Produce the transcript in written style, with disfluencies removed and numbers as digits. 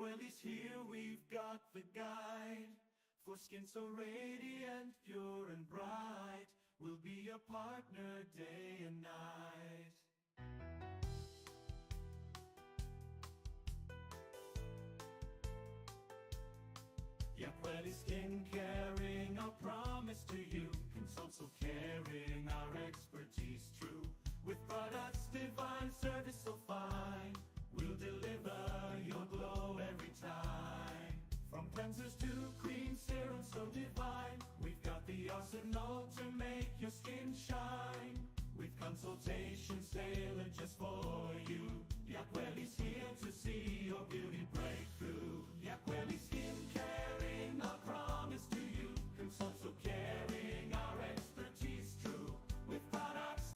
Yaqueli's here, we've got the guide. For skin so radiant, pure and bright, we'll be your partner day and night. Yaqueli Skin, caring our promise to you. Consult so caring, our expertise true. With products divine, service so fine, we'll deliver your glow every time. From cleansers to cream, serum so divine, we've got the arsenal to make your skin shine. With consultations tailored just for you, Yaqueli's here to see your beauty breakthrough. Yaqueli's